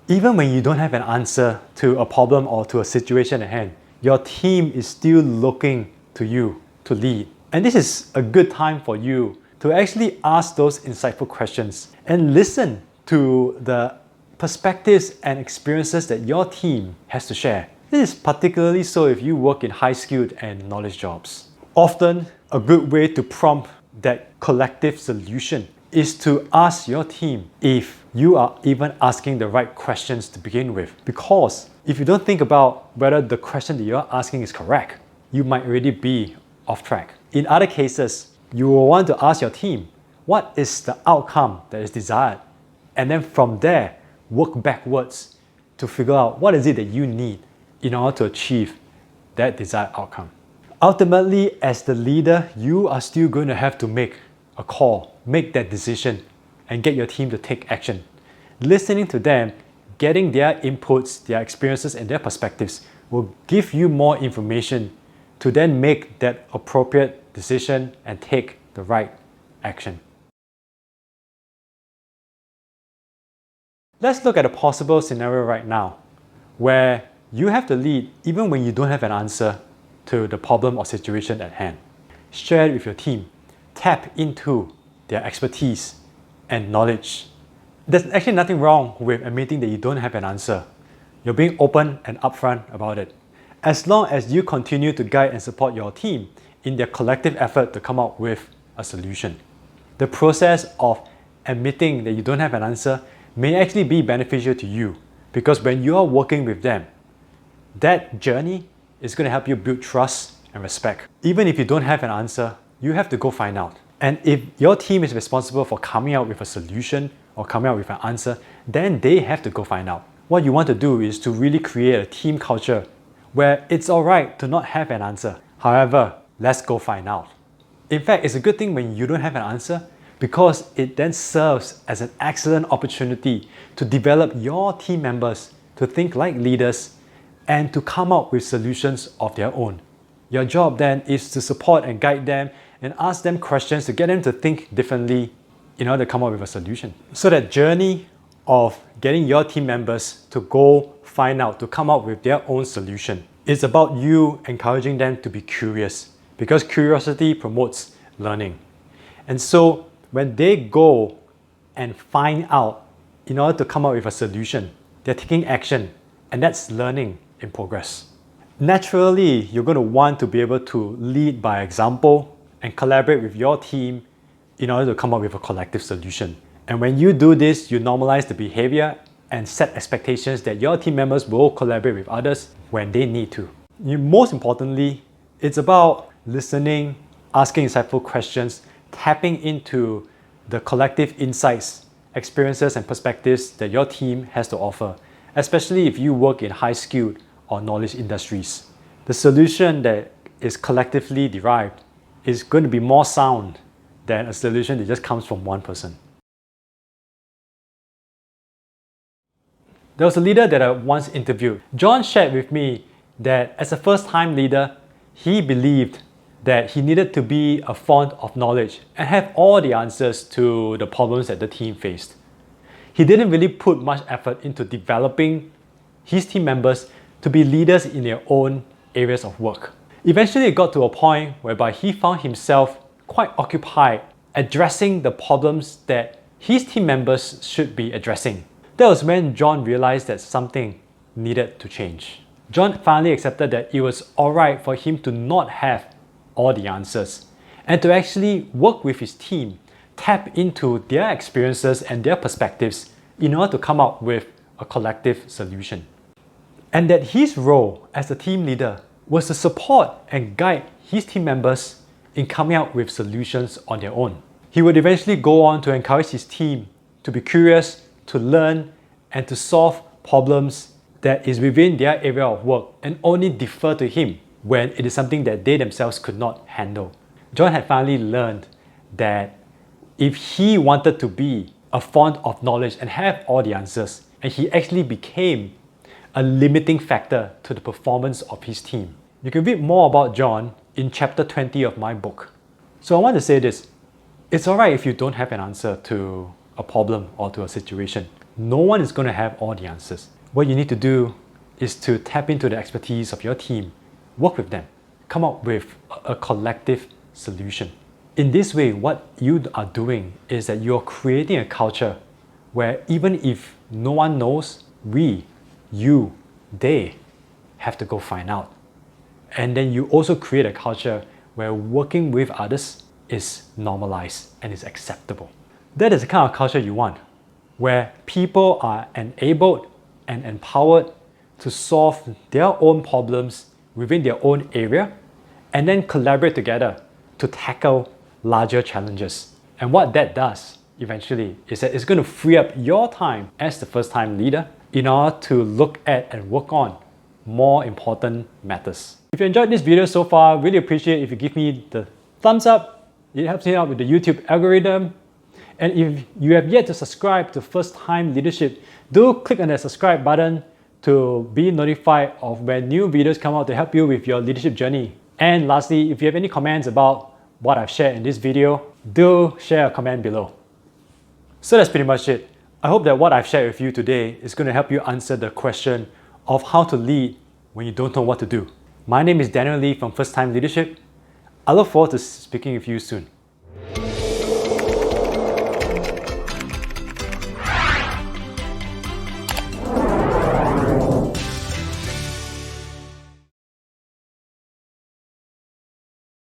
Even when you don't have an answer to a problem or to a situation at hand, your team is still looking to you to lead. And this is a good time for you to actually ask those insightful questions and listen to the perspectives and experiences that your team has to share. This is particularly so if you work in high-skilled and knowledge jobs. Often, a good way to prompt that collective solution is to ask your team if you are even asking the right questions to begin with. Because if you don't think about whether the question that you're asking is correct, you might already be off track. In other cases, you will want to ask your team, what is the outcome that is desired? And then from there, work backwards to figure out what is it that you need in order to achieve that desired outcome. Ultimately, as the leader, you are still going to have to make a call, make that decision, and get your team to take action. Listening to them, getting their inputs, their experiences, and their perspectives will give you more information to then make that appropriate decision and take the right action. Let's look at a possible scenario right now where you have to lead even when you don't have an answer to the problem or situation at hand. Share it with your team. Tap into their expertise and knowledge. There's actually nothing wrong with admitting that you don't have an answer. You're being open and upfront about it. As long as you continue to guide and support your team in their collective effort to come up with a solution. The process of admitting that you don't have an answer may actually be beneficial to you because when you are working with them, that journey is going to help you build trust and respect. Even if you don't have an answer, you have to go find out. And if your team is responsible for coming out with a solution or coming out with an answer, then they have to go find out. What you want to do is to really create a team culture where it's alright to not have an answer. However, let's go find out. In fact, it's a good thing when you don't have an answer because it then serves as an excellent opportunity to develop your team members to think like leaders and to come up with solutions of their own. Your job then is to support and guide them and ask them questions to get them to think differently in order to come up with a solution. So that journey of getting your team members to go find out, to come up with their own solution, is about you encouraging them to be curious because curiosity promotes learning. And so when they go and find out in order to come up with a solution, they're taking action, and that's learning in progress. Naturally, you're going to want to be able to lead by example and collaborate with your team in order to come up with a collective solution. And when you do this, you normalize the behavior and set expectations that your team members will collaborate with others when they need to. Most importantly, it's about listening, asking insightful questions, tapping into the collective insights, experiences, and perspectives that your team has to offer, especially if you work in high-skilled or knowledge industries. The solution that is collectively derived is going to be more sound than a solution that just comes from one person. There was a leader that I once interviewed. John shared with me that as a first-time leader, he believed that he needed to be a font of knowledge and have all the answers to the problems that the team faced. He didn't really put much effort into developing his team members to be leaders in their own areas of work. Eventually, it got to a point whereby he found himself quite occupied addressing the problems that his team members should be addressing. That was when John realized that something needed to change. John finally accepted that it was alright for him to not have all the answers and to actually work with his team, tap into their experiences and their perspectives in order to come up with a collective solution. And that his role as a team leader was to support and guide his team members in coming up with solutions on their own. He would eventually go on to encourage his team to be curious, to learn, and to solve problems that is within their area of work and only defer to him when it is something that they themselves could not handle. John had finally learned that if he wanted to be a font of knowledge and have all the answers, and he actually became a limiting factor to the performance of his team. You can read more about John in chapter 20 of my book. So I want to say this, it's alright if you don't have an answer to a problem or to a situation. No one is going to have all the answers. What you need to do is to tap into the expertise of your team, work with them, come up with a collective solution. In this way, what you are doing is that you're creating a culture where even if no one knows, we, you, they have to go find out. And then you also create a culture where working with others is normalized and is acceptable. That is the kind of culture you want, where people are enabled and empowered to solve their own problems within their own area and then collaborate together to tackle larger challenges. And what that does eventually is that it's going to free up your time as the first-time leader in order to look at and work on more important matters. If you enjoyed this video so far, really appreciate if you give me the thumbs up. It helps me out with the YouTube algorithm. And if you have yet to subscribe to First Time Leadership, do click on that subscribe button to be notified of when new videos come out to help you with your leadership journey. And lastly, if you have any comments about what I've shared in this video, do share a comment below. So that's pretty much it. I hope that what I've shared with you today is going to help you answer the question of how to lead when you don't know what to do. My name is Daniel Lee from First Time Leadership. I look forward to speaking with you soon.